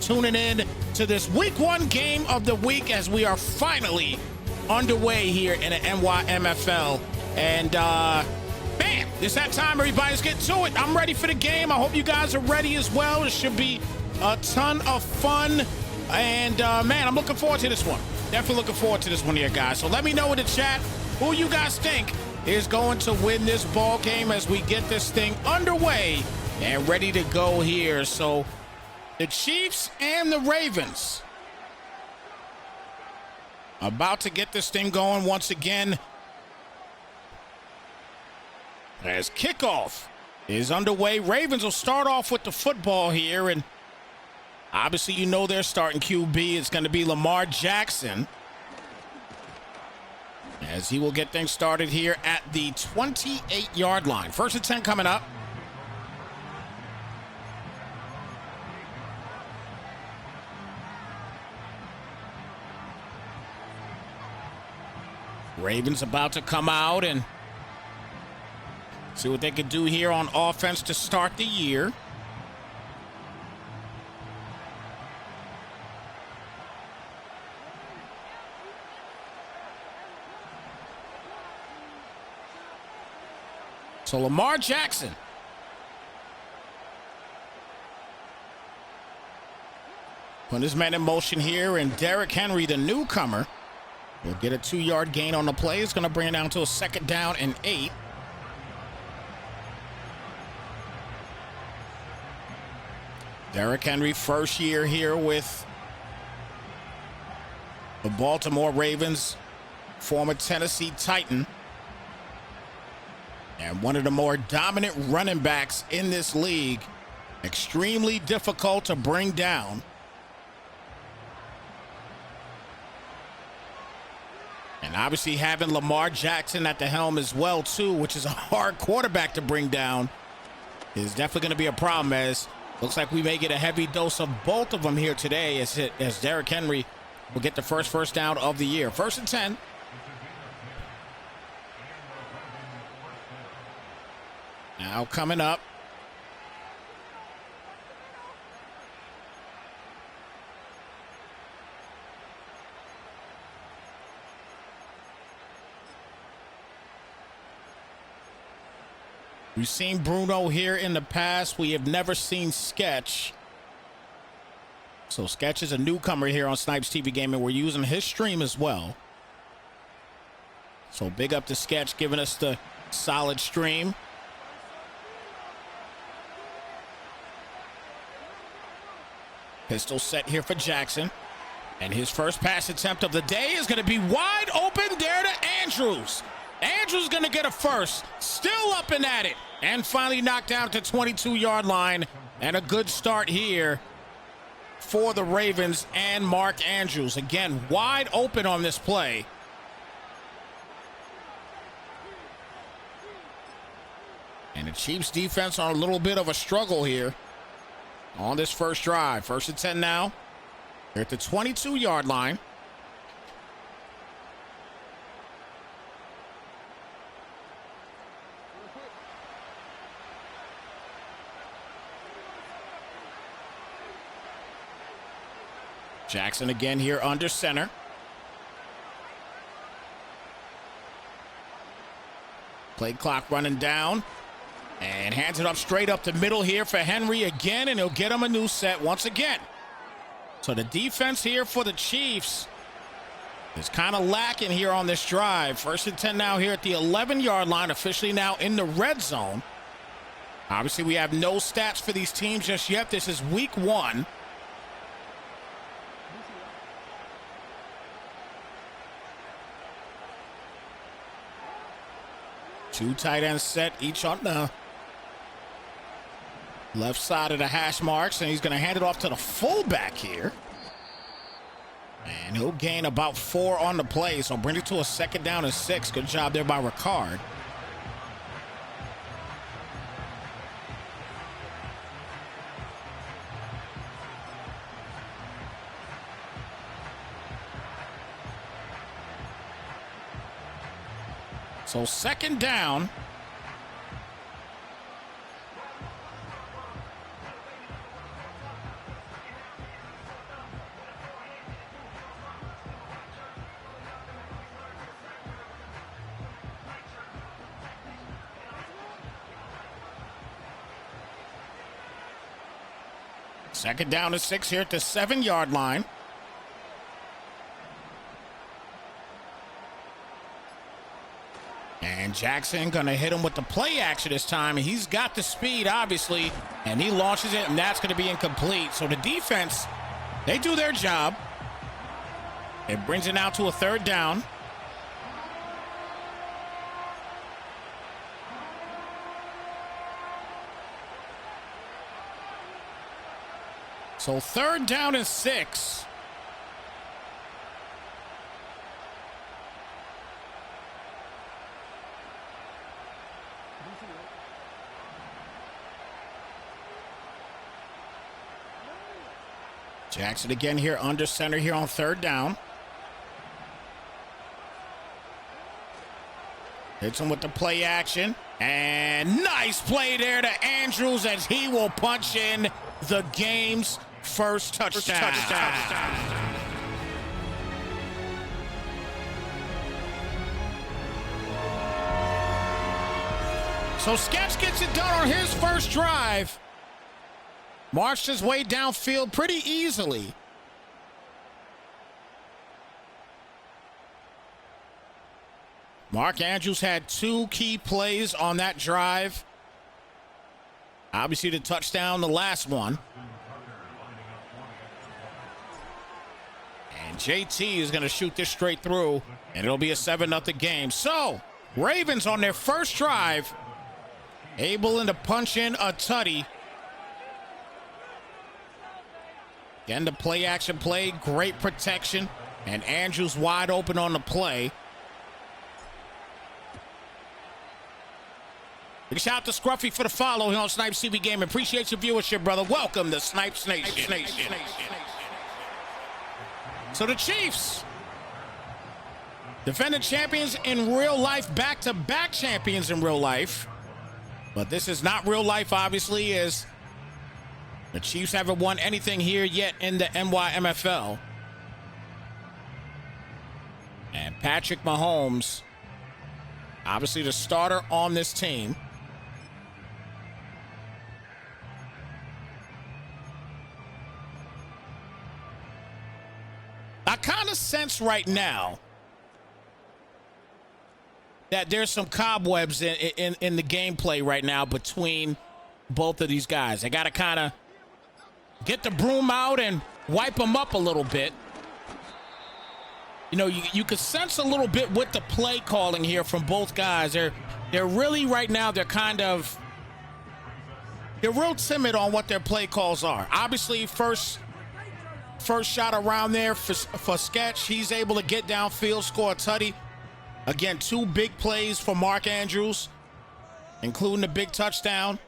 tuning in to this week 1 game of the week as we are finally underway here in the NYMFL. And, man, it's that time, everybody. Let's get to it. I'm ready for the game. I hope you guys are ready as well. It should be a ton of fun. And, man, I'm looking forward to this one. Definitely looking forward to this one here, guys. So let me know in the chat who you guys think is going to win this ball game as we get this thing underway and ready to go here. So the Chiefs and the Ravens about to get this thing going once again as kickoff is underway. Ravens will start off with the football here, and obviously you know their starting QB is going to be Lamar Jackson, as he will get things started here at the 28-yard line. 1st and 10 coming up. Ravens about to come out and see what they can do here on offense to start the year. So Lamar Jackson putting his man in motion here, and Derrick Henry, the newcomer, will get a 2-yard gain on the play. It's going to bring it down to a 2nd down and 8. Derrick Henry, first year here with the Baltimore Ravens, former Tennessee Titan, and one of the more dominant running backs in this league. Extremely difficult to bring down. And obviously having Lamar Jackson at the helm as well, too, which is a hard quarterback to bring down, is definitely going to be a problem, as looks like we may get a heavy dose of both of them here today as Derrick Henry will get the first down of the year. 1st and 10. Now coming up. We've seen Bruno here in the past. We have never seen Sketch. So Sketch is a newcomer here on Snypz TV Gaming. We're using his stream as well. So big up to Sketch giving us the solid stream. Pistol set here for Jackson. And his first pass attempt of the day is going to be wide open there to Andrews. Andrews going to get a first. Still up and at it. And finally knocked down to 22-yard line. And a good start here for the Ravens and Mark Andrews. Again, wide open on this play. And the Chiefs defense on a little bit of a struggle here on this first drive. 1st and 10 now. They're at the 22-yard line. Jackson again here under center. Play clock running down. And hands it up straight up the middle here for Henry again, and he'll get him a new set once again. So the defense here for the Chiefs is kind of lacking here on this drive. 1st and 10 now here at the 11-yard line, officially now in the red zone. Obviously, we have no stats for these teams just yet. This is week 1. Two tight ends set, each on the left side of the hash marks, and he's going to hand it off to the fullback here. And he'll gain about 4 on the play, so bring it to a 2nd down and 6. Good job there by Ricard. So 2nd down. Second down and 6 here at the 7-yard line. And Jackson going to hit him with the play action this time. And he's got the speed, obviously, and he launches it, and that's going to be incomplete. So the defense, they do their job. It brings it now to a 3rd down. So 3rd down and 6. Jackson again here under center here on 3rd down. Hits him with the play action. And nice play there to Andrews as he will punch in the game's first touchdown. So Sketch gets it done on his first drive. Marched his way downfield pretty easily. Mark Andrews had 2 key plays on that drive. Obviously the touchdown, the last one. And JT is going to shoot this straight through, and it'll be a 7-0 game. So, Ravens on their first drive, able to punch in a tutty. Again, the play action play, great protection, and Andrews wide open on the play. Big shout out to Scruffy for the follow here on Snypz TV Game. Appreciate your viewership, brother. Welcome to Snypz Nation. So the Chiefs, defending champions in real life, back-to-back champions in real life. But this is not real life, obviously, as the Chiefs haven't won anything here yet in the NYMFL. And Patrick Mahomes, obviously the starter on this team. I kind of sense right now that there's some cobwebs in the gameplay right now between both of these guys. They got to kind of get the broom out and wipe them up a little bit. You know, you could sense a little bit with the play calling here from both guys. They're really right now, they're real timid on what their play calls are. Obviously, first shot around there for Sketch. He's able to get downfield, score a tutty. Again, 2 big plays for Mark Andrews, including the big touchdown.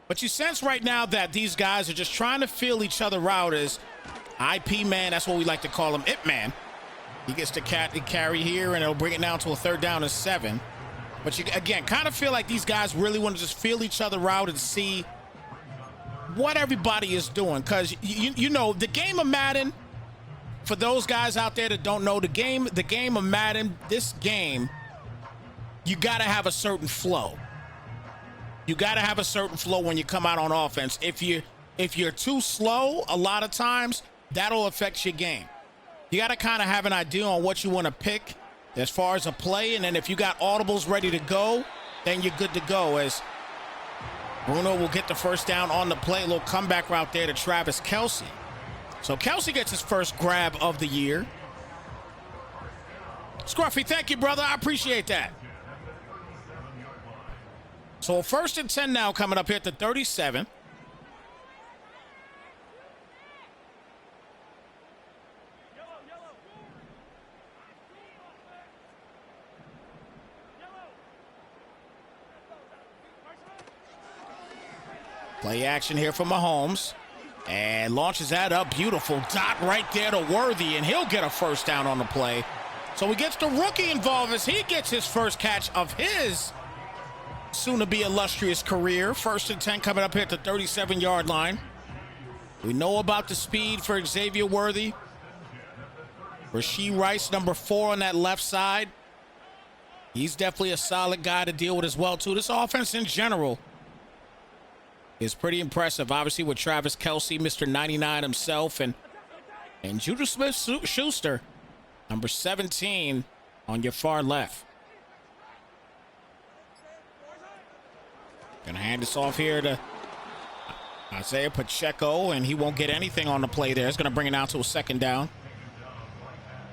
But you sense right now that these guys are just trying to feel each other out as IP man. That's what we like to call him, It Man. He gets the carry here, and it'll bring it down to a 3rd down and 7. But you, again, kind of feel like these guys really want to just feel each other out and see what everybody is doing. Because, you know, the game of Madden, for those guys out there that don't know, the game of Madden, this game, you got to have a certain flow. You got to have a certain flow when you come out on offense. If you're too slow, a lot of times, that'll affect your game. You got to kind of have an idea on what you want to pick as far as a play, and then if you got audibles ready to go, then you're good to go, as Bruno will get the first down on the play. A little comeback route there to Travis Kelce. So Kelce gets his first grab of the year. Scruffy, thank you, brother. I appreciate that. So 1st and 10 now coming up here at the 37. Play action here for Mahomes. And launches that up. Beautiful dot right there to Worthy, and he'll get a first down on the play. So he gets the rookie involved as he gets his first catch of his soon-to-be illustrious career. 1st and 10 coming up here at the 37-yard line. We know about the speed for Xavier Worthy. Rashee Rice, number 4 on that left side. He's definitely a solid guy to deal with as well, too. This offense in general is pretty impressive. Obviously with Travis Kelce, Mr. 99 himself, and Juju Smith-Schuster, number 17 on your far left. Gonna hand this off here to Isaiah Pacheco, and he won't get anything on the play there. It's gonna bring it out to a second down.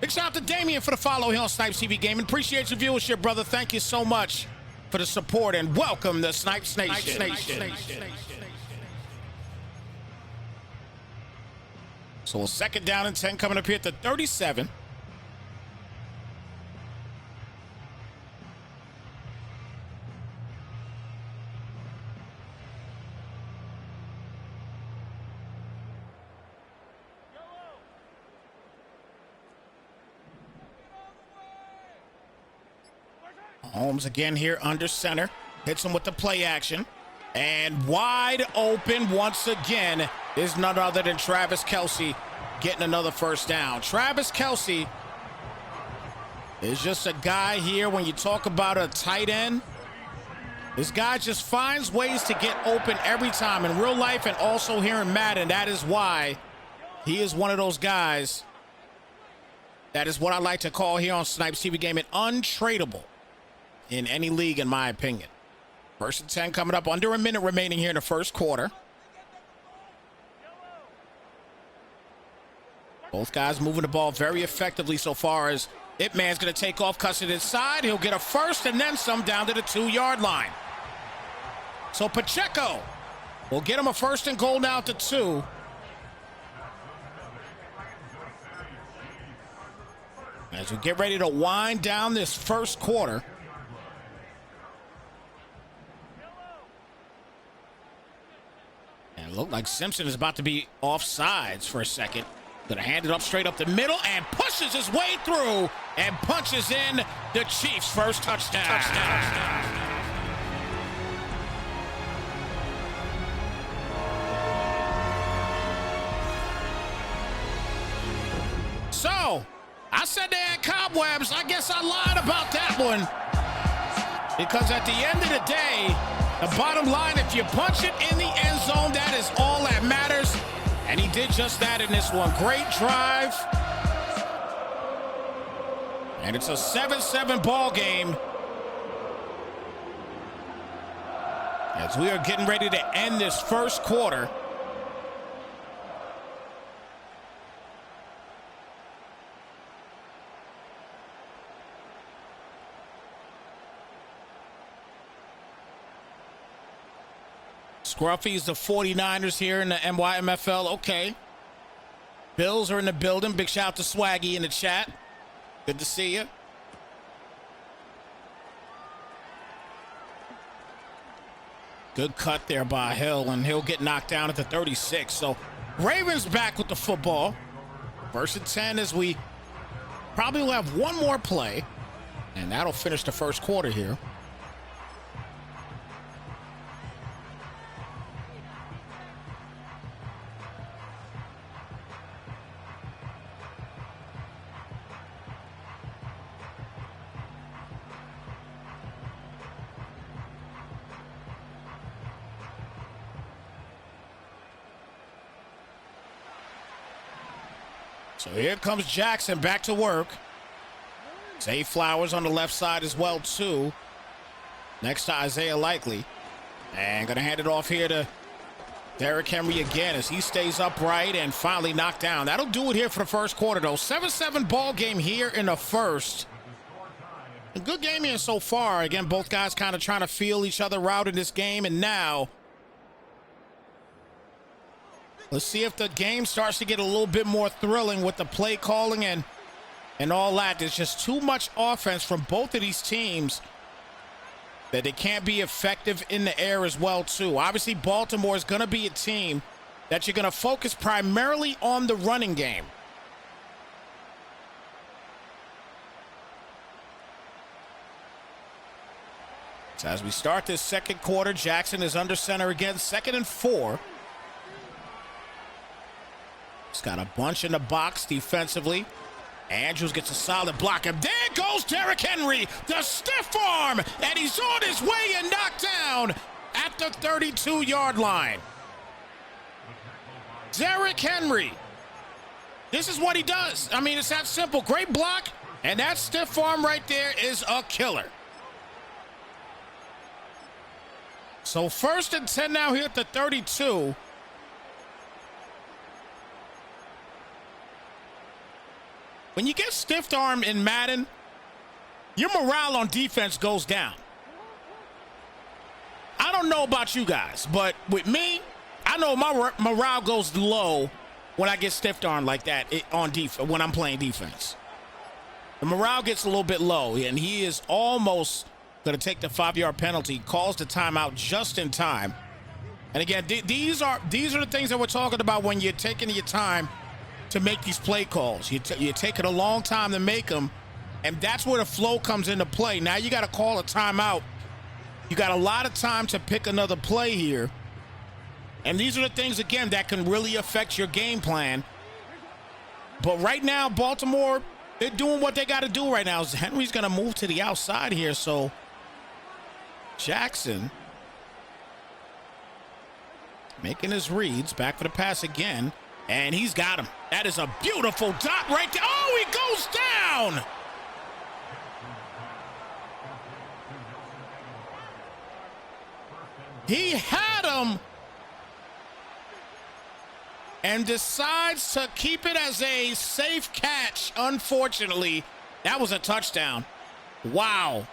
Big shout out to Damien for the follow here on Snypz TV Gaming. Appreciate your viewership, brother. Thank you so much for the support, and welcome to Snypz Nation. So a second down and 10 coming up here at the 37. Holmes again here under center. Hits him with the play action. And wide open once again is none other than Travis Kelce getting another first down. Travis Kelce is just a guy here when you talk about a tight end. This guy just finds ways to get open every time in real life and also here in Madden. That is why he is one of those guys that is what I like to call here on Snypz TV Gaming untradeable in any league, in my opinion. First and 10 coming up, under a minute remaining here in the first quarter. Both guys moving the ball very effectively so far as Ip Man's going to take off, cuts it inside. He'll get a first and then some down to the 2-yard line. So Pacheco will get him a first and goal now to 2. As we get ready to wind down this first quarter. And it looked like Simpson is about to be offsides for a second. Gonna hand it up straight up the middle and pushes his way through and punches in the Chiefs' first touchdown. So, I said they had cobwebs. I guess I lied about that one. Because at the end of the day, the bottom line, if you punch it in the end zone, that is all that matters. And he did just that in this one. Great drive. And it's a 7-7 ball game. As we are getting ready to end this first quarter. Scruffy's the 49ers here in the NYMFL. Okay. Bills are in the building. Big shout out to Swaggy in the chat. Good to see you. Good cut there by Hill, and he'll get knocked down at the 36. So Ravens back with the football. First and 10 as we probably will have one more play, and that'll finish the first quarter here. So here comes Jackson back to work. Zay Flowers on the left side as well, too. Next to Isaiah Likely. And going to hand it off here to Derrick Henry again as he stays upright and finally knocked down. That'll do it here for the first quarter, though. 7-7 ball game here in the first. A good game here so far. Again, both guys kind of trying to feel each other out in this game. And now, let's see if the game starts to get a little bit more thrilling with the play calling and all that. There's just too much offense from both of these teams that they can't be effective in the air as well, too. Obviously, Baltimore is going to be a team that you're going to focus primarily on the running game. So as we start this second quarter, Jackson is under center again, 2nd and 4. He's got a bunch in the box defensively. Andrews gets a solid block, and there goes Derrick Henry, the stiff arm, and he's on his way and knocked down at at the 32-yard line. Derrick Henry. This is what he does. I mean, it's that simple. Great block, and that stiff arm right there is a killer. So 1st and 10 now here at the 32. When you get stiff arm in Madden, your morale on defense goes down. I don't know about you guys, but with me, I know my morale goes low when I get stiff arm like that on defense when I'm playing defense. The morale gets a little bit low, and he is almost going to take the 5-yard penalty, calls the timeout just in time. And again, these are the things that we're talking about when you're taking your time to make these play calls. You're taking a long time to make them, and that's where the flow comes into play. Now you got to call a timeout. You got a lot of time to pick another play here. And these are the things, again, that can really affect your game plan. But right now, Baltimore, they're doing what they got to do right now. Henry's going to move to the outside here, so Jackson making his reads, back for the pass again, and he's got him. That is a beautiful dot right there. Oh, he goes down. He had him and decides to keep it as a safe catch. Unfortunately, that was a touchdown. Wow.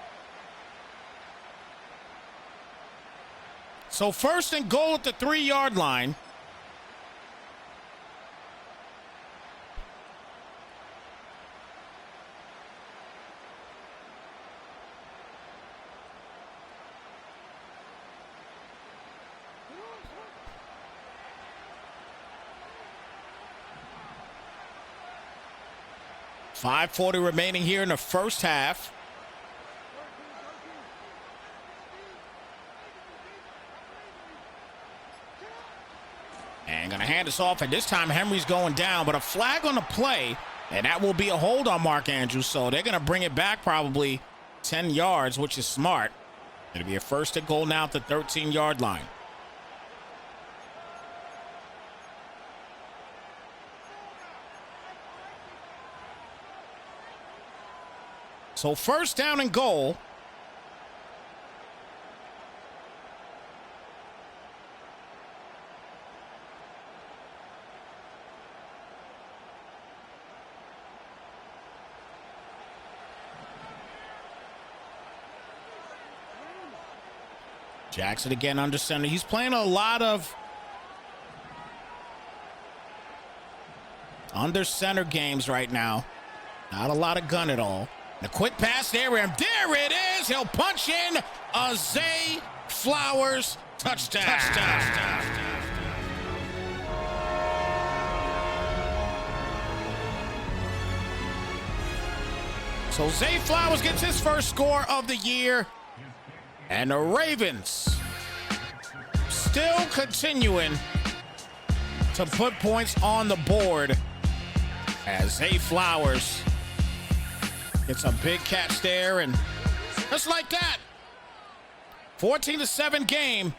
So 1st and goal at the 3-yard line. .540 remaining here in the first half. And going to hand this off, and this time Henry's going down, but a flag on the play, and that will be a hold on Mark Andrews, so they're going to bring it back probably 10 yards, which is smart. It'll be a 1st and goal now at the 13-yard line. So 1st down and goal. Jackson again under center. He's playing a lot of under center games right now. Not a lot of gun at all. The quick pass there, and there it is. He'll punch in a Zay Flowers touchdown. So Zay Flowers gets his first score of the year. And the Ravens still continuing to put points on the board as Zay Flowers gets a big catch there, and just like that, 14-7 game.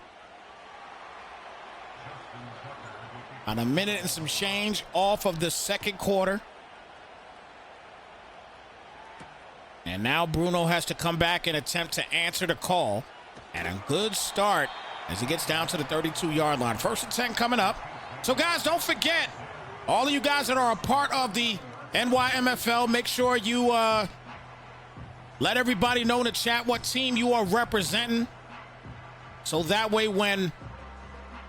On a minute and some change off of the second quarter. And now Bruno has to come back and attempt to answer the call. And a good start as he gets down to the 32-yard line. 1st and 10 coming up. So, guys, don't forget, all of you guys that are a part of the NYMFL, make sure you let everybody know in the chat what team you are representing. So that way when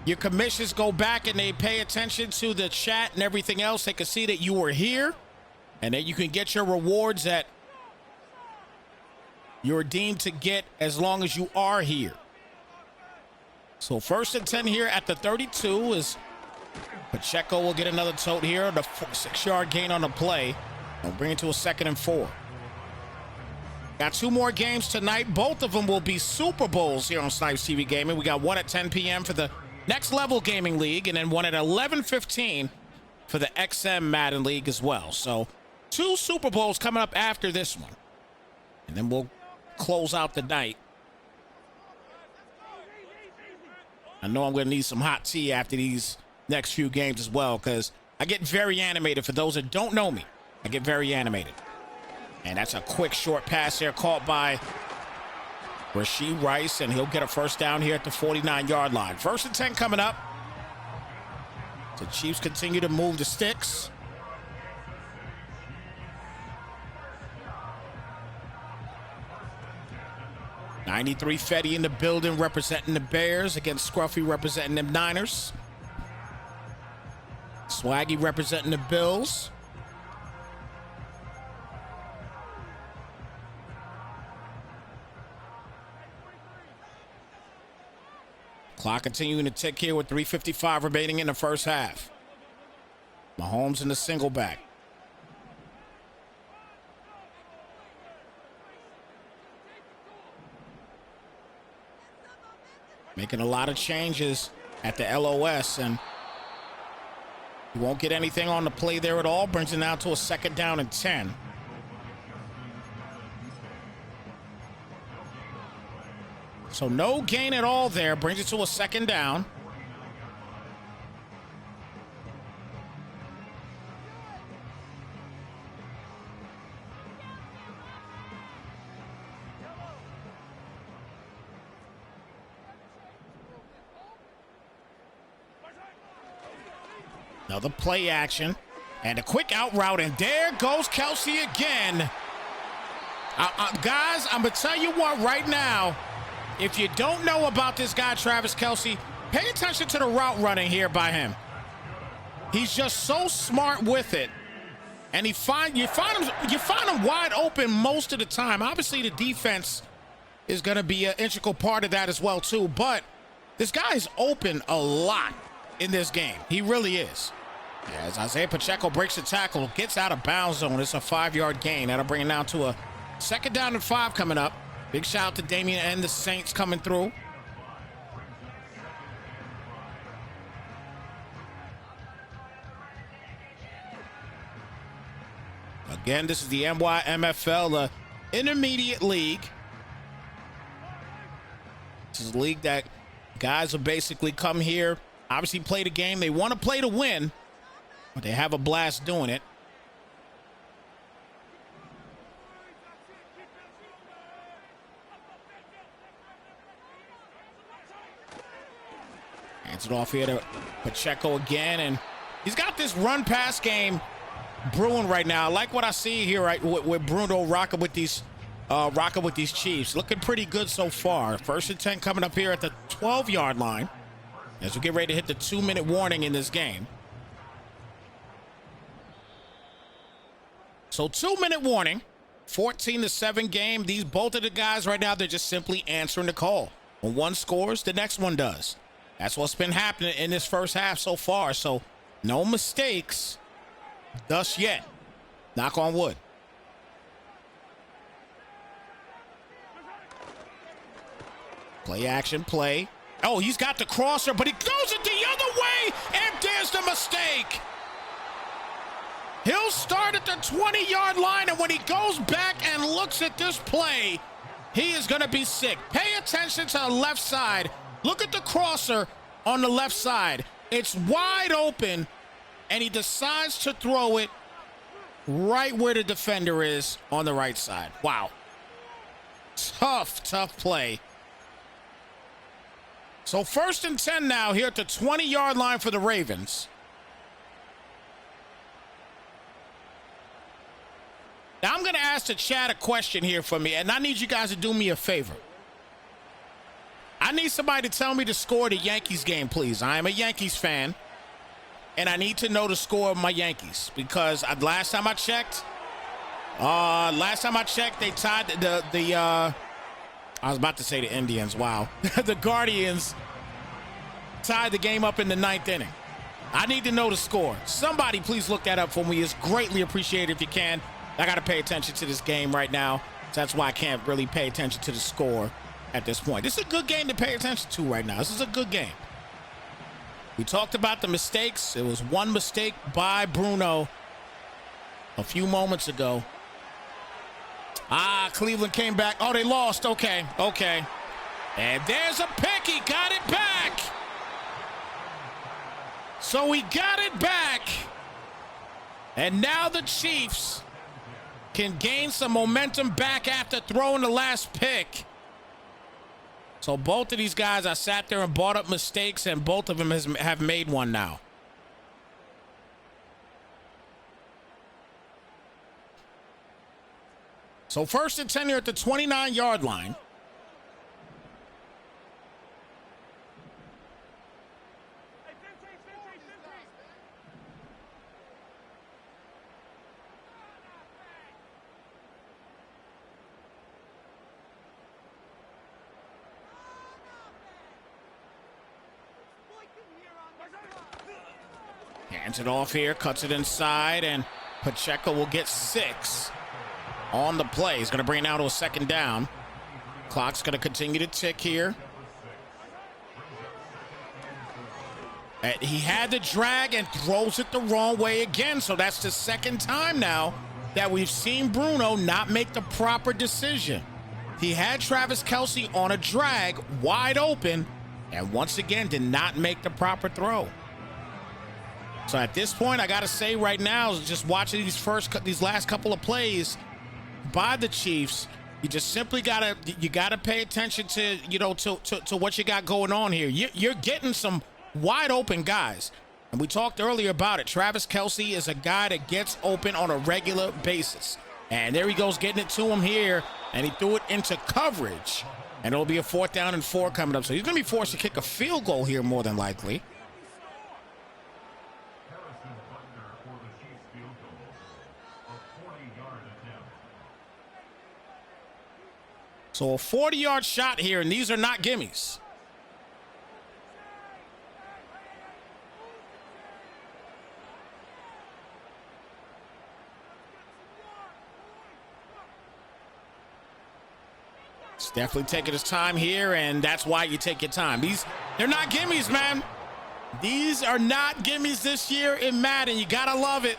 your commissions go back and they pay attention to the chat and everything else, they can see that you were here. And then you can get your rewards that you're deemed to get as long as you are here. So 1st and 10 here at the 32 is Pacheco will get another tote here. The 6-yard gain on the play. They'll bring it to a 2nd and 4. Got 2 more games tonight. Both of them will be Super Bowls here on Snypz TV Gaming. We got one at 10 p.m. for the Next Level Gaming League, and then one at 11:15 for the XM Madden League as well. So 2 Super Bowls coming up after this one. And then we'll close out the night I know I'm going to need some hot tea after these next few games as well, because I get very animated. For those that don't know me, I get very animated. And that's a quick short pass there caught by Rashee Rice, and he'll get a first down here at the 49-yard line. 1st and 10 coming up. The Chiefs continue to move the sticks. '93 Fetty in the building representing the Bears against Scruffy representing them Niners. Swaggy representing the Bills. Clock continuing to tick here with 3:55 remaining in the first half. Mahomes in the single back. Making a lot of changes at the LOS, and he won't get anything on the play there at all. Brings it down to a 2nd down and 10. So no gain at all there. Brings it to a 2nd down. Another play action and a quick out route, and there goes Kelsey again. Guys, I'm going to tell you what right now. If you don't know about this guy, Travis Kelce, pay attention to the route running here by him. He's just so smart with it. And you find him wide open most of the time. Obviously, the defense is going to be an integral part of that as well, too. But this guy is open a lot in this game. He really is. As Isaiah Pacheco breaks the tackle, gets out of bounds zone. It's a 5-yard gain. That'll bring it down to a 2nd down and 5 coming up. Big shout out to Damian and the Saints coming through. Again, this is the NYMFL, the intermediate league. This is a league that guys will basically come here, obviously play the game. They want to play to win, but they have a blast doing it. Hands it off here to Pacheco again, and he's got this run-pass game brewing right now. I like what I see here right with Bruno rocking with these Chiefs. Looking pretty good so far. 1st and 10 coming up here at the 12-yard line as we get ready to hit the 2-minute warning in this game. So 2-minute warning, 14-7 game. Both of the guys right now, they're just simply answering the call. When one scores, the next one does. That's what's been happening in this first half so far. So no mistakes thus yet. Knock on wood. Play action, play. Oh, he's got the crosser, but he goes it the other way, and there's the mistake. He'll start at the 20-yard line, and when he goes back and looks at this play, he is going to be sick. Pay attention to the left side. Look at the crosser on the left side. It's wide open, and he decides to throw it right where the defender is on the right side. Wow. Tough play. So 1st and 10 now here at the 20-yard line for the Ravens. Now I'm going to ask the chat a question here for me, and I need you guys to do me a favor. I need somebody to tell me the score of the Yankees game, please. I am a Yankees fan, and I need to know the score of my Yankees because last time I checked, they tied I was about to say the Indians. Wow. The Guardians tied the game up in the 9th inning. I need to know the score. Somebody please look that up for me. It's greatly appreciated if you can. I got to pay attention to this game right now. So that's why I can't really pay attention to the score at this point. This is a good game to pay attention to right now. This is a good game. We talked about the mistakes. It was one mistake by Bruno a few moments ago. Cleveland came back. Oh, they lost. Okay. And there's a pick. He got it back. So we got it back. And now the Chiefs can gain some momentum back after throwing the last pick. So both of these guys, I sat there and brought up mistakes, and both of them have made one now. So 1st and 10 here at the 29-yard line. Hands it off here, cuts it inside, and Pacheco will get 6 on the play. He's going to bring it now to a 2nd down. Clock's going to continue to tick here. And he had the drag and throws it the wrong way again. So that's the 2nd time now that we've seen Bruno not make the proper decision. He had Travis Kelce on a drag, wide open, and once again did not make the proper throw. So at this point, I got to say right now, just watching these last couple of plays by the Chiefs, you just simply gotta pay attention to to what you got going on here. You're getting some wide open guys, and we talked earlier about it. Travis Kelce is a guy that gets open on a regular basis, and there he goes getting it to him here, and he threw it into coverage, and it'll be a 4th down and 4 coming up. So he's gonna be forced to kick a field goal here more than likely. So a 40-yard shot here, and these are not gimmies. It's definitely taking his time here, and that's why you take your time. They're not gimmies, man. These are not gimmies this year in Madden. You gotta love it.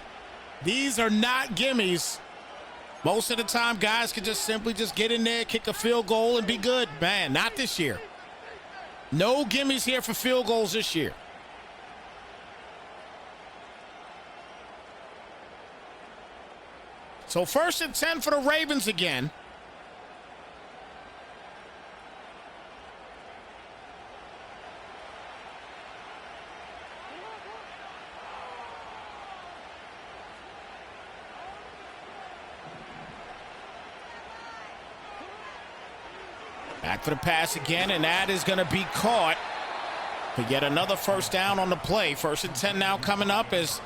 These are not gimmies. Most of the time, guys can just simply get in there, kick a field goal, and be good. Man, not this year. No gimmies here for field goals this year. So 1st and 10 for the Ravens again. Back for the pass again, and that is going to be caught for yet another 1st down on the play. 1st and 10 now coming up as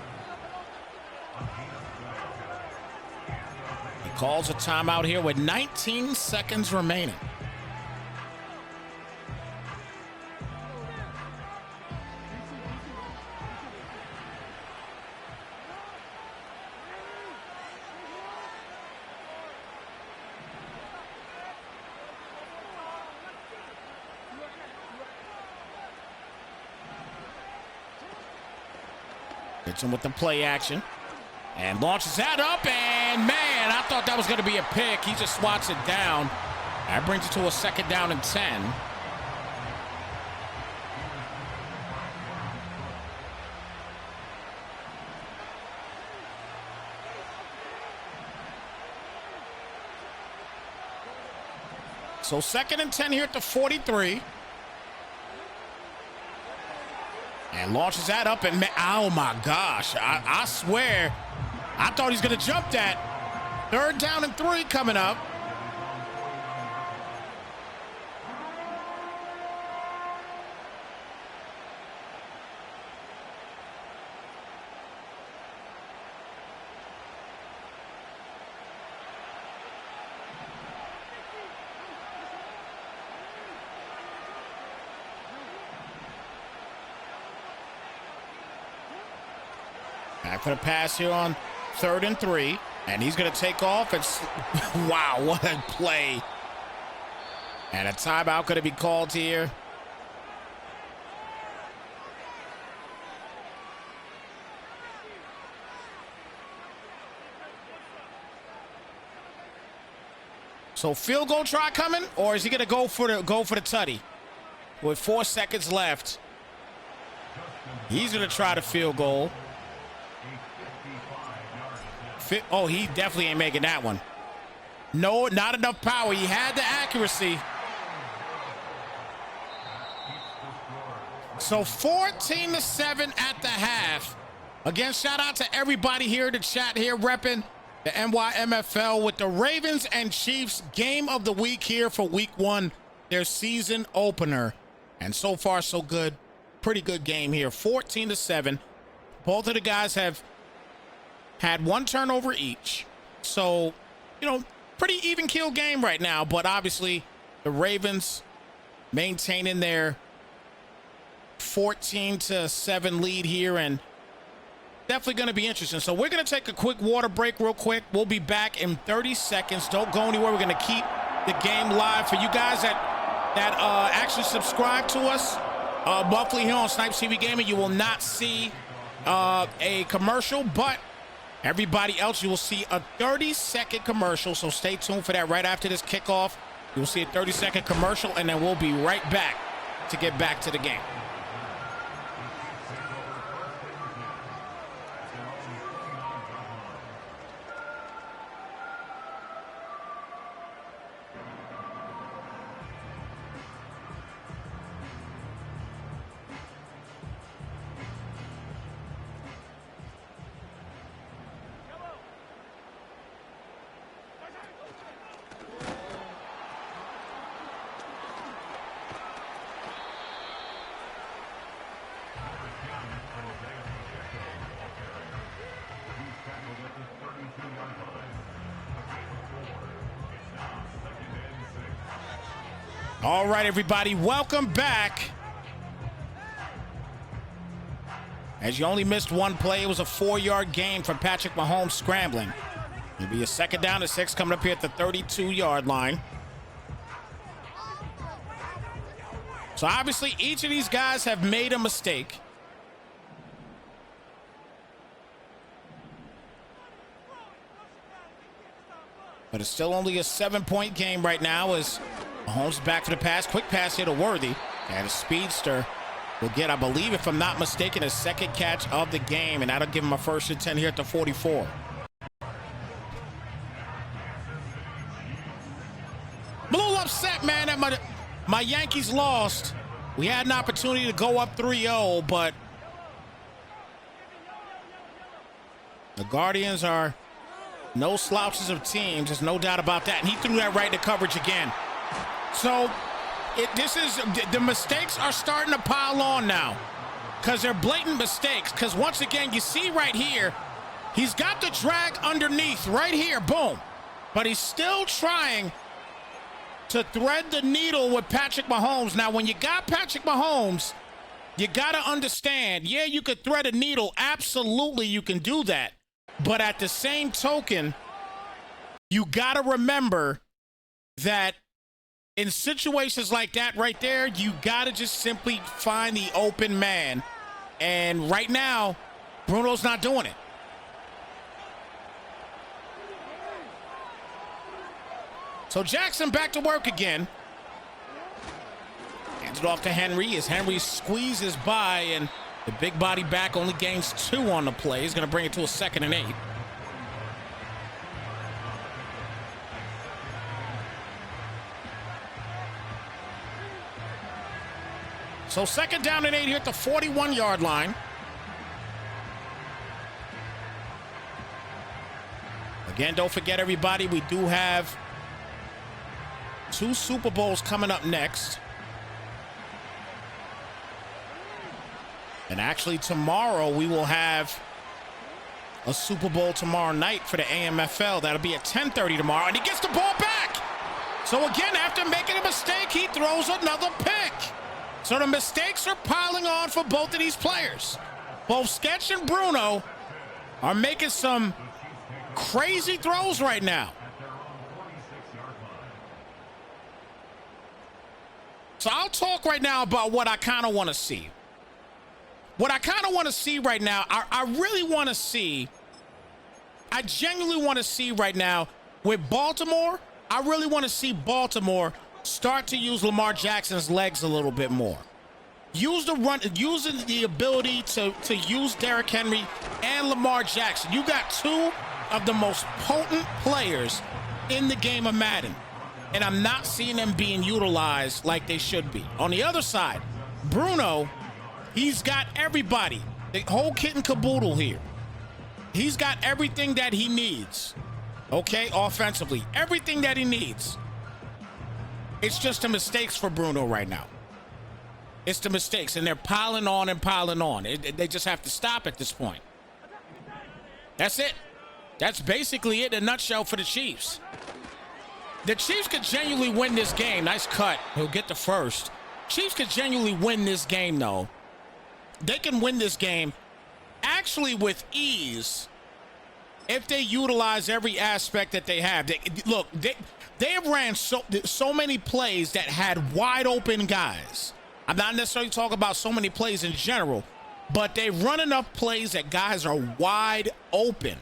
he calls a timeout here with 19 seconds remaining. Hits him with the play action and launches that up, and man, I thought that was going to be a pick. He just swats it down. That brings it to a 2nd down and 10. So 2nd and 10 here at the 43. And launches that up, and oh my gosh, I swear, I thought he's going to jump that. 3rd down and 3 coming up. Back for the pass here on 3rd and 3. And he's going to take off. And wow, what a play. And a timeout going to be called here. So field goal try coming, or is he going to go for the tutty with 4 seconds left? He's going to try the field goal. Oh, he definitely ain't making that one. No, not enough power. He had the accuracy. So 14-7 at the half. Again, shout out to everybody here in the chat here repping the NYMFL with the Ravens and Chiefs game of the week here for week 1, their season opener. And so far, so good. Pretty good game here. 14-7. Both of the guys have had 1 turnover each. So, you know, pretty even kill game right now. But obviously, the Ravens maintaining their 14-7 lead here, and definitely going to be interesting. So we're going to take a quick water break real quick. We'll be back in 30 seconds. Don't go anywhere. We're going to keep the game live for you guys that actually subscribe to us monthly here on Snypz TV Gaming. You will not see a commercial, but everybody else, you will see a 30-second commercial. So stay tuned for that right after this kickoff. You'll see a 30-second commercial, and then we'll be right back to get back to the game. All right, everybody, welcome back. As you only missed 1 play, it was a 4-yard gain from Patrick Mahomes scrambling. It'll be a 2nd down and 6 coming up here at the 32-yard line. So obviously, each of these guys have made a mistake. But it's still only a 7-point game right now as Mahomes back for the pass. Quick pass here to Worthy. And a speedster will get, I believe, if I'm not mistaken, a 2nd catch of the game. And that'll give him a 1st and 10 here at the 44. I'm a little upset, man, that my Yankees lost. We had an opportunity to go up 3-0, but the Guardians are no slouches of teams. There's no doubt about that. And he threw that right into coverage again. So the mistakes are starting to pile on now because they're blatant mistakes. Because once again, you see right here, he's got the drag underneath right here, boom. But he's still trying to thread the needle with Patrick Mahomes. Now, when you got Patrick Mahomes, you got to understand, yeah, you could thread a needle. Absolutely, you can do that. But at the same token, you got to remember that in situations like that right there, you got to just simply find the open man. And right now, Bruno's not doing it. So Jackson back to work again. Hands it off to Henry as Henry squeezes by, and the big body back only gains 2 on the play. He's going to bring it to a 2nd and 8. So 2nd down and 8 here at the 41-yard line. Again, don't forget, everybody, we do have 2 Super Bowls coming up next. And actually tomorrow we will have a Super Bowl tomorrow night for the AMFL. That'll be at 10:30 tomorrow, and he gets the ball back. So again, after making a mistake, he throws another pick. So the mistakes are piling on for both of these players. Both Sketch and Bruno are making some crazy throws right now. So I'll talk right now about what I kind of want to see. What I kind of want to see right now, I really want to see, I genuinely want to see right now with Baltimore, I really want to see Baltimore start to use Lamar Jackson's legs a little bit more. use the run, using the ability to use Derrick Henry and Lamar Jackson. You got two of the most potent players in the game of Madden, and I'm not seeing them being utilized like they should be. On the other side, Bruno, he's got everybody, the whole kit and caboodle here. He's got everything that he needs, okay, offensively, everything that he needs. It's just the mistakes for Bruno right now. It's the mistakes, and they're piling on and piling on. They just have to stop at this point. That's it. That's basically it in a nutshell for the Chiefs. The Chiefs could genuinely win this game. Nice cut. He'll get the first. Chiefs could genuinely win this game, though. They can win this game actually with ease if they utilize every aspect that they have. They have ran so many plays that had wide open guys. I'm not necessarily talking about so many plays in general, but they run enough plays that guys are wide open,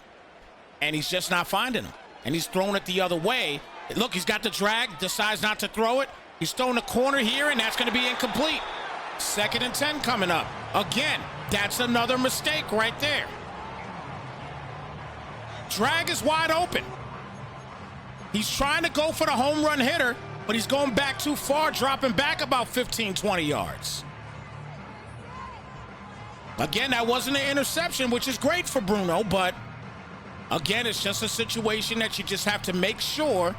and he's just not finding them, and he's throwing it the other way. Look, he's got the drag, decides not to throw it. He's throwing the corner here, and that's going to be incomplete. 2nd and 10 coming up. Again, that's another mistake right there. Drag is wide open. He's trying to go for the home run hitter, but he's going back too far, dropping back about 15, 20 yards. Again, that wasn't an interception, which is great for Bruno, but again, it's just a situation that you just have to make sure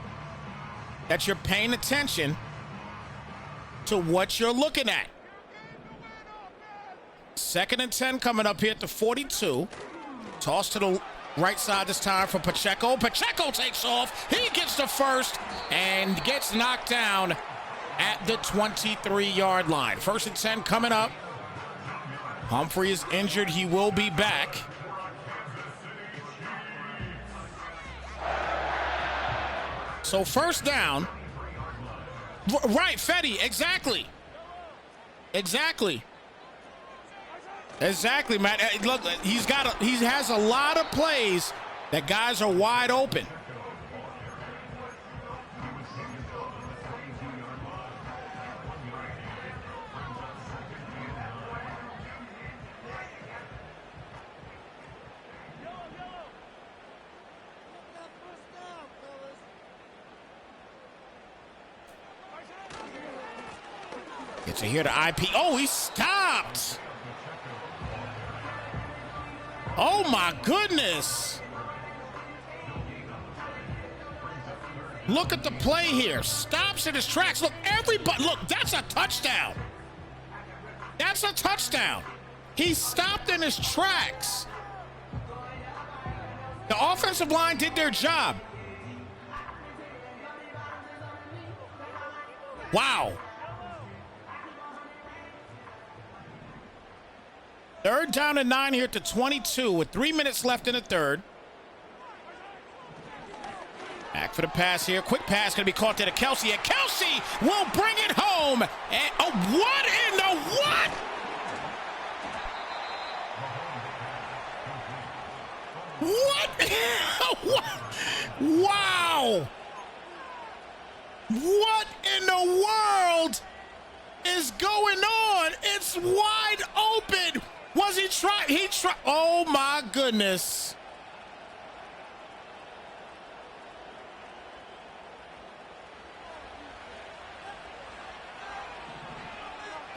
that you're paying attention to what you're looking at. 2nd and 10 coming up here at the 42. Toss to the right side this time for Pacheco. Pacheco takes off. He gets the first and gets knocked down at the 23-yard line. 1st and 10 coming up. Humphrey is injured. He will be back. So 1st down. Right, Fetty, exactly. Exactly, Matt. Look, he has a lot of plays that guys are wide open. Gets it here to IP. Oh, he stopped. Oh, my goodness. Look at the play here. Stops in his tracks. Look, everybody, look, that's a touchdown. That's a touchdown. He stopped in his tracks. The offensive line did their job. Wow. 3rd down and 9 here at the 22 with 3 minutes left in the 3rd. Back for the pass here. Quick pass going to be caught there to Kelsey, and Kelsey will bring it home. And oh, what in the what? What? Wow. What in the world is going on? It's wide open. Was he trying? He tried. Oh, my goodness.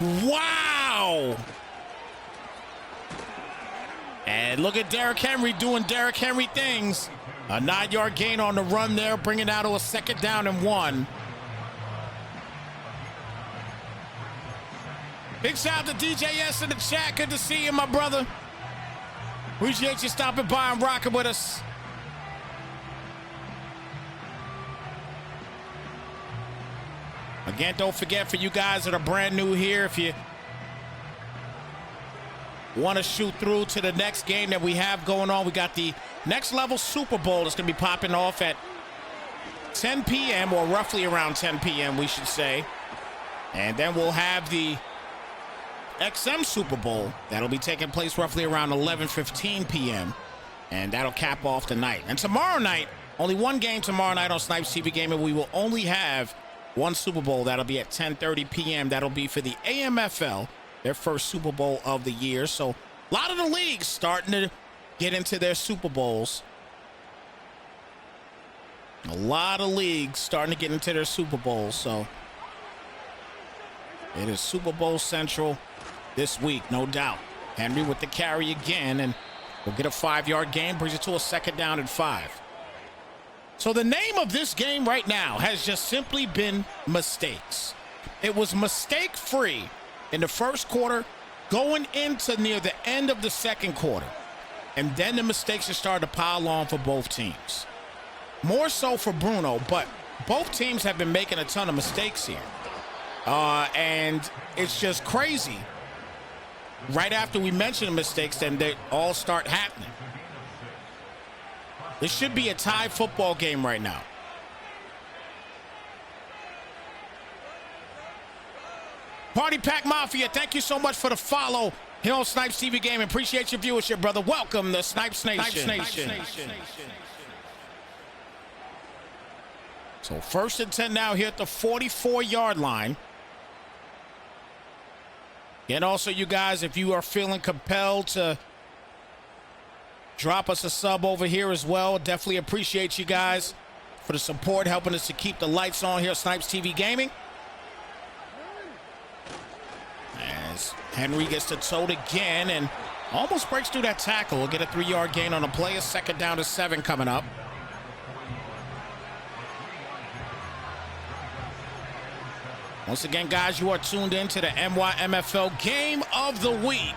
Wow. And look at Derrick Henry doing Derrick Henry things. A 9-yard gain on the run there, bringing out to a 2nd down and 1. Big shout out to DJS in the chat. Good to see you, my brother. Appreciate you stopping by and rocking with us. Again, don't forget, for you guys that are brand new here, if you want to shoot through to the next game that we have going on, we got the Next Level Super Bowl that's going to be popping off at 10 p.m. or roughly around 10 p.m. we should say. And then we'll have the XM Super Bowl that'll be taking place roughly around 11:15 p.m. and that'll cap off the night. And tomorrow night, only one game tomorrow night on Snypz TV Gaming. We will only have one Super Bowl. That'll be at 10:30 p.m. That'll be for the AMFL their first Super Bowl of the year. So a lot of the leagues starting to get into their Super Bowls. A lot of leagues starting to get into their Super Bowls. So it is Super Bowl Central this week, no doubt. Henry with the carry again, and we'll get a 5-yard gain, brings it to a 2nd down and 5. So the name of this game right now has just simply been mistakes. It was mistake-free in the first quarter, going into near the end of the second quarter. And then the mistakes have started to pile on for both teams. More so for Bruno, but both teams have been making a ton of mistakes here. And it's just crazy. Right after we mention the mistakes, then they all start happening. This should be a tie football game right now. Party Pack Mafia, thank you so much for the follow here on Snypz TV Gaming. Appreciate your viewership, brother. Welcome to Snypz Nation. So 1st and 10 now here at the 44-yard line. And also, you guys, if you are feeling compelled to drop us a sub over here as well, definitely appreciate you guys for the support, helping us to keep the lights on here at Snypz TV Gaming. As Henry gets to tote again and almost breaks through that tackle. We'll get a 3-yard gain on the play. A 2nd down to 7 coming up. Once again, guys, you are tuned in to the NYMFL Game of the Week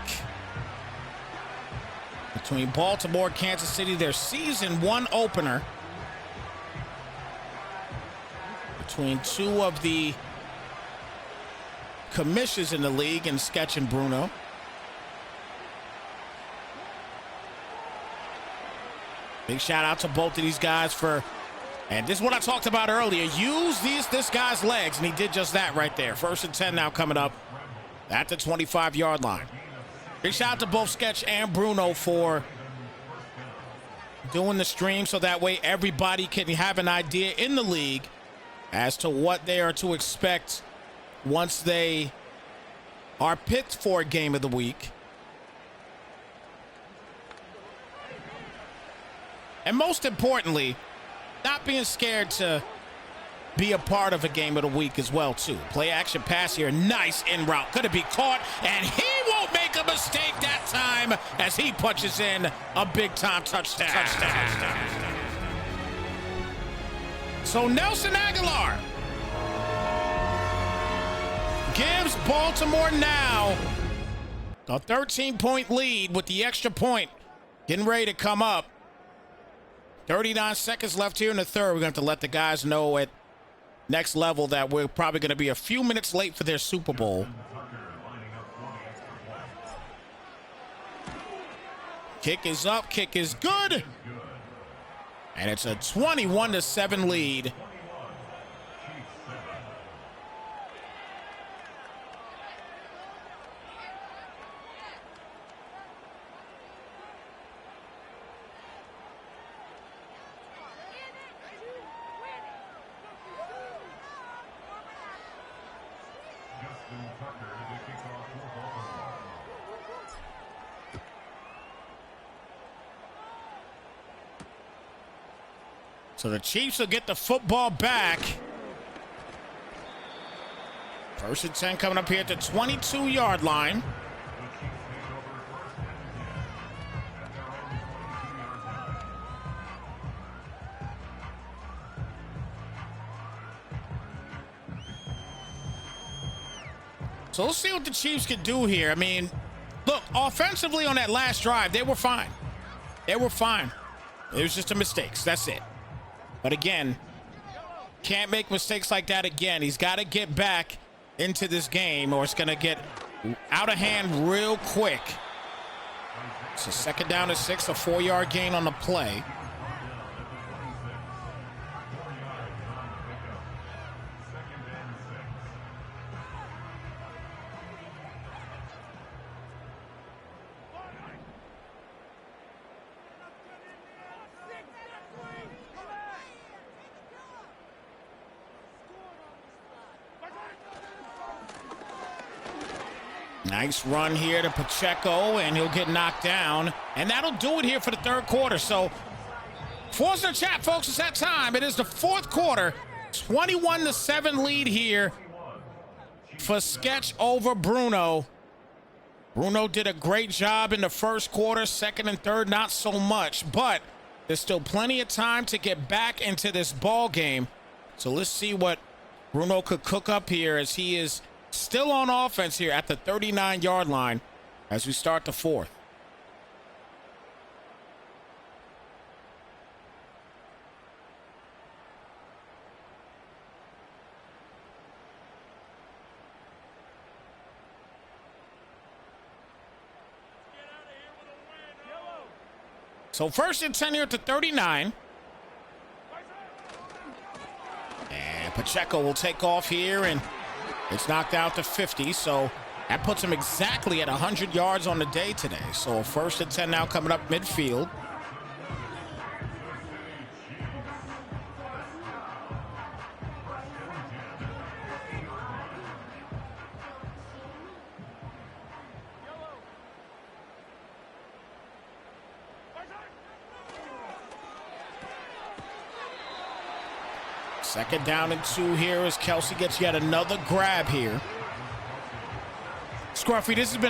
between Baltimore and Kansas City, their Season 1 opener. Between two of the commissions in the league in Sketch and Bruno. Big shout out to both of these guys for, and this is what I talked about earlier, use this guy's legs, and he did just that right there. 1st and 10 now coming up at the 25-yard line. Big shout out to both Sketch and Bruno for doing the stream so that way everybody can have an idea in the league as to what they are to expect once they are picked for a game of the week. And most importantly, not being scared to be a part of a game of the week as well, too. Play action pass here. Nice in route. Could it be caught? And he won't make a mistake that time as he punches in a big-time touchdown. So Nelson Aguilar gives Baltimore now a 13-point lead with the extra point getting ready to come up. 39 seconds left here in the third. We're going to have to let the guys know at next level that we're probably going to be a few minutes late for their Super Bowl. Kick is up. Kick is good. And it's a 21-7 lead. So the Chiefs will get the football back. 1st and 10 coming up here at the 22-yard line. So let's see what the Chiefs can do here. I mean, look, offensively on that last drive, they were fine. They were fine. It was just a mistakes. That's it. But again, can't make mistakes like that again. He's got to get back into this game or it's going to get out of hand real quick. It's a 2nd down to 6, a 4-yard gain on the play. Nice run here to Pacheco, and he'll get knocked down. And that'll do it here for the third quarter. So, force in the chat, folks. It's that time. It is the fourth quarter. 21-7 lead here for Sketch over Bruno. Bruno did a great job in the first quarter. Second and third, not so much. But there's still plenty of time to get back into this ball game. So let's see what Bruno could cook up here as he is still on offense here at the 39-yard line as we start the fourth. So first and 10 here at the 39. And Pacheco will take off here, and it's knocked out to 50. So that puts him exactly at 100 yards on the day today. So first and 10 now coming up midfield. Second down and 2 here as Kelsey gets yet another grab here. Scruffy, this has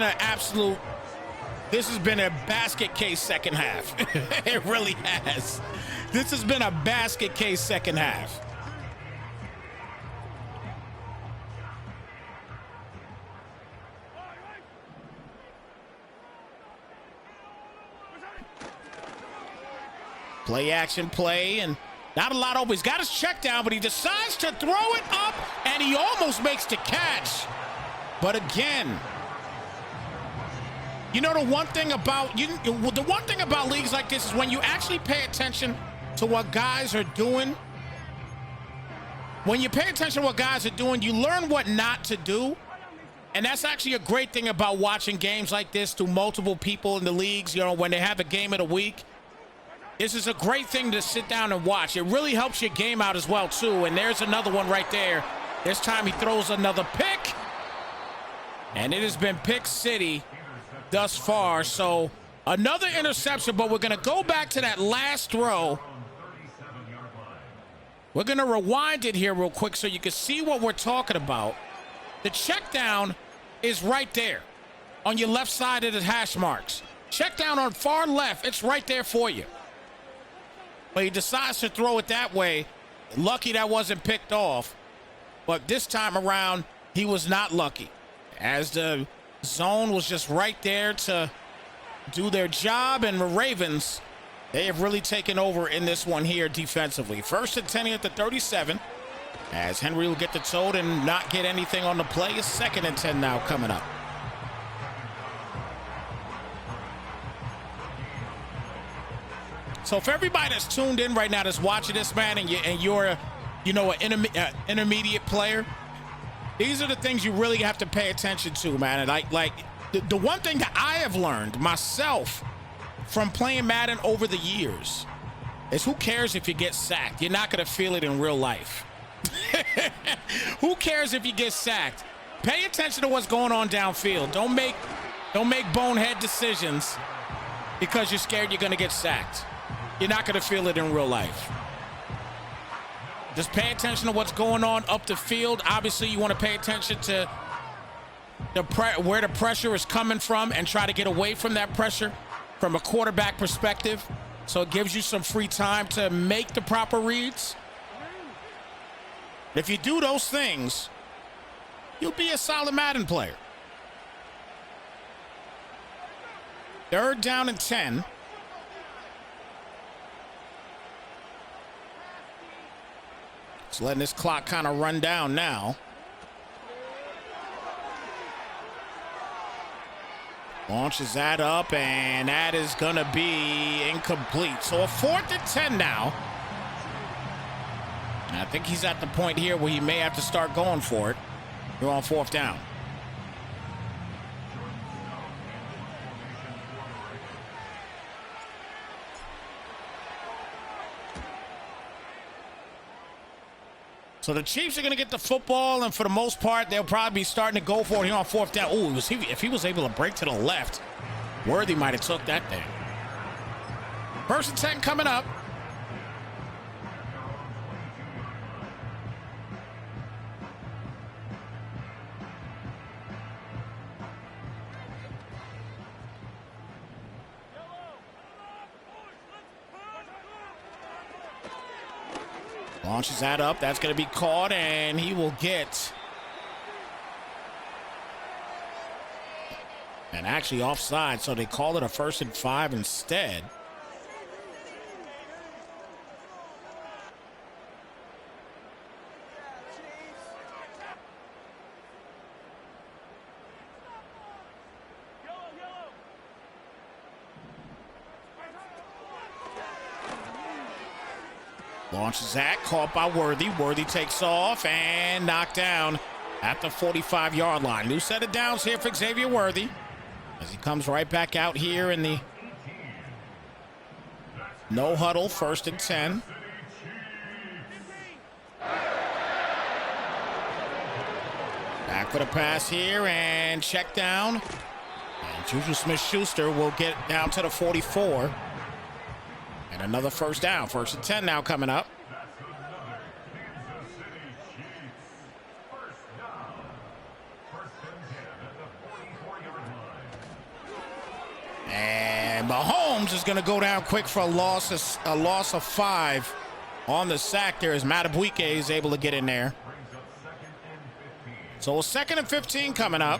been a basket case second half. It really has. This has been a basket case second half. Play action play, and not a lot open. He's got his check down, but he decides to throw it up, and he almost makes the catch. But again, you know, the one thing about leagues like this is when you actually pay attention to what guys are doing. When you pay attention to what guys are doing, you learn what not to do. And that's actually a great thing about watching games like this through multiple people in the leagues, you know, when they have a game of the week. This is a great thing to sit down and watch. It really helps your game out as well, too. And there's another one right there. This time he throws another pick. And it has been pick city thus far. So another interception, but we're going to go back to that last throw. We're going to rewind it here real quick so you can see what we're talking about. The check down is right there on your left side of the hash marks. Check down on far left. It's right there for you. But he decides to throw it that way. Lucky that wasn't picked off. But this time around, he was not lucky, as the zone was just right there to do their job. And the Ravens, they have really taken over in this one here defensively. First and 10 at the 37, as Henry will get the tote and not get anything on the play. It's second and 10 now coming up. So for everybody that's tuned in right now, that's watching this, man, and you're you know, an intermediate player, these are the things you really have to pay attention to, man. And like the one thing that I have learned myself from playing Madden over the years is who cares if you get sacked? You're not going to feel it in real life. Who cares if you get sacked? Pay attention to what's going on downfield. Don't make bonehead decisions because you're scared you're going to get sacked. You're not going to feel it in real life. Just pay attention to what's going on up the field. Obviously, you want to pay attention to where the pressure is coming from and try to get away from that pressure from a quarterback perspective. So it gives you some free time to make the proper reads. If you do those things, you'll be a solid Madden player. Third down and 10. Just letting this clock kind of run down now. Launches that up, and that is going to be incomplete. So a 4th and 10 now. And I think he's at the point here where he may have to start going for it. We're on 4th down. So the Chiefs are going to get the football, and for the most part, they'll probably be starting to go for it here on fourth down. Oh, if he was able to break to the left, Worthy might have took that thing. First and 10 coming up. Launches that up. That's going to be caught, and he will get... And actually offside, so they call it a 1st and 5 instead. Launches that, caught by Worthy. Worthy takes off and knocked down at the 45-yard line. New set of downs here for Xavier Worthy as he comes right back out here in the no huddle, 1st and 10. Back for the pass here and check down. And Juju Smith-Schuster will get down to the 44. And another 1st down. 1st and 10 now coming up. And Mahomes is going to go down quick for a loss of 5 on the sack there as Matabuike is able to get in there. So a 2nd and 15 coming up.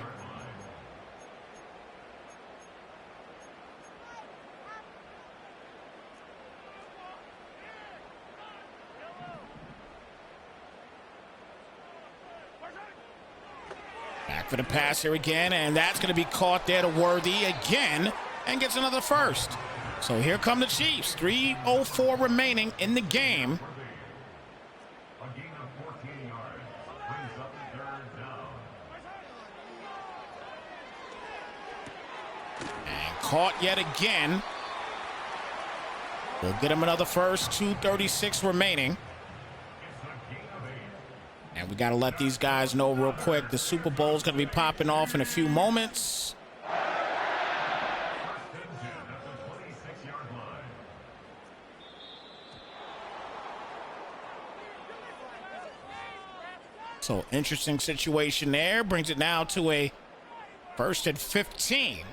Back for the pass here again, and that's going to be caught there to Worthy again and gets another 1st. So here come the Chiefs. 3:04 remaining in the game. And caught yet again. We'll get him another 1st. 2:36 remaining. And we got to let these guys know real quick, the Super Bowl is going to be popping off in a few moments. So interesting situation there. Brings it now to a 1st and 15.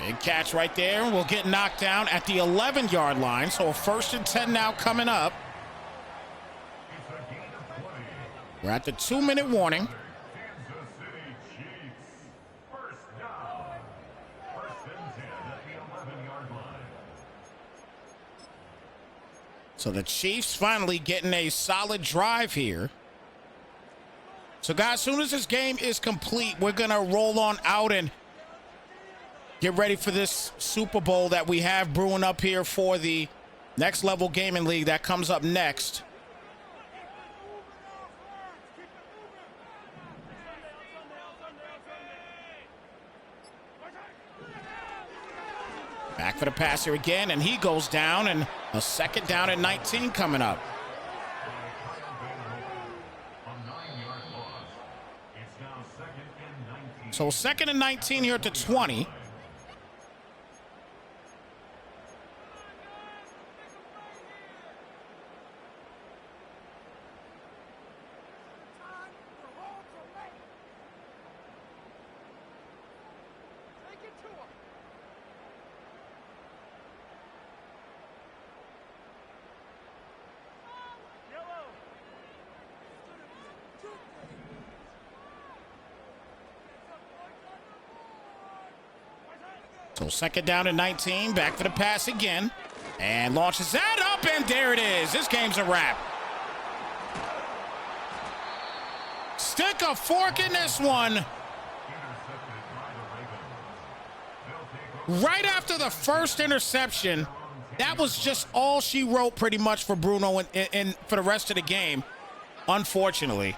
Big catch right there, and we'll get knocked down at the 11-yard line. So a 1st and 10 now coming up. We're at the 2-minute warning. So the Chiefs finally getting a solid drive here. So guys, as soon as this game is complete, we're gonna roll on out and get ready for this Super Bowl that we have brewing up here for the Next Level Gaming League that comes up next. Back for the pass here again, and he goes down, and a 2nd down and 19 coming up. So 2nd and 19 here at the 20. So 2nd down and 19, back for the pass again, and launches that up. up, and there it is. This game's a wrap. Stick a fork in this one. Right after the first interception, that was just all she wrote pretty much for Bruno and for the rest of the game, unfortunately.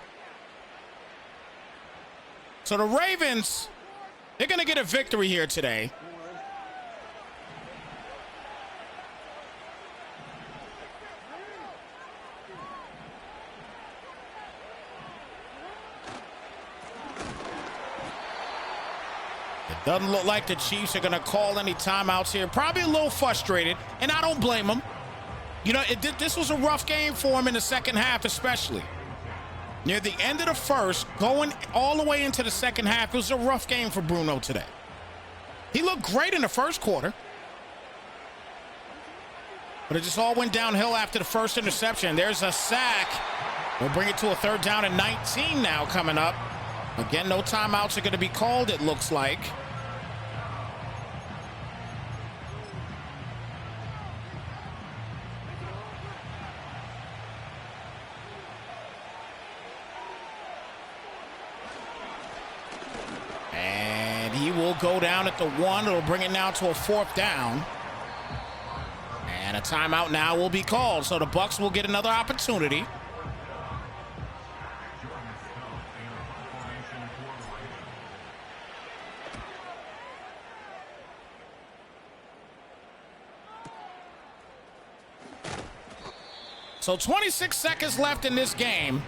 So the Ravens, they're going to get a victory here today. It doesn't look like the Chiefs are going to call any timeouts here. Probably a little frustrated, and I don't blame them. You know, this was a rough game for him in the second half, especially. Near the end of the first, going all the way into the second half, it was a rough game for Bruno today. He looked great in the first quarter, but it just all went downhill after the first interception. There's a sack. We'll bring it to a 3rd down and 19 now coming up. Again, no timeouts are going to be called, it looks like. He will go down at the 1. It'll bring it now to a 4th down. And a timeout now will be called. So the Bucs will get another opportunity. So 26 seconds left in this game.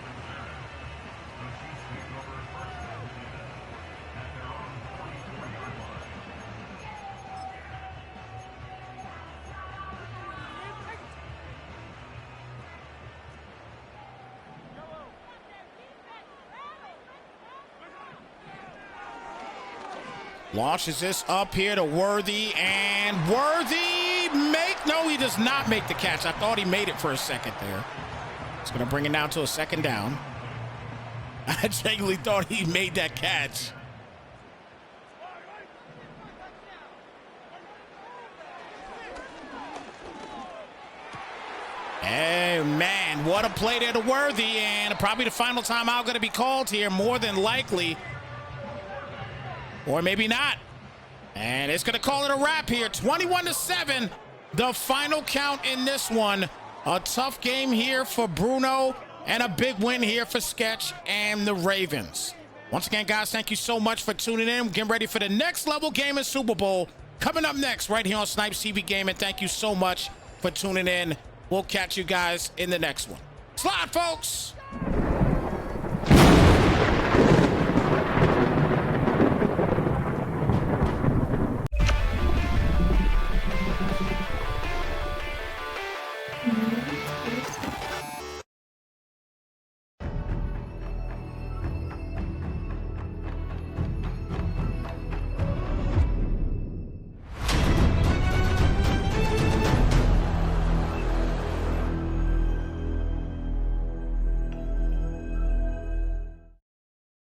Launches this up here to Worthy, and Worthy no, he does not make the catch. I thought he made it for a second there. It's going to bring it down to a 2nd down. I genuinely thought he made that catch. Hey, man, what a play there to Worthy, and probably the final timeout going to be called here, more than likely. Or maybe not. And it's going to call it a wrap here. 21-7, the final count in this one. A tough game here for Bruno and a big win here for Sketch and the Ravens. Once again, guys, thank you so much for tuning in. We're getting ready for the next level game in Super Bowl. Coming up next right here on Snypz TV Gaming. Thank you so much for tuning in. We'll catch you guys in the next one. Slide, folks.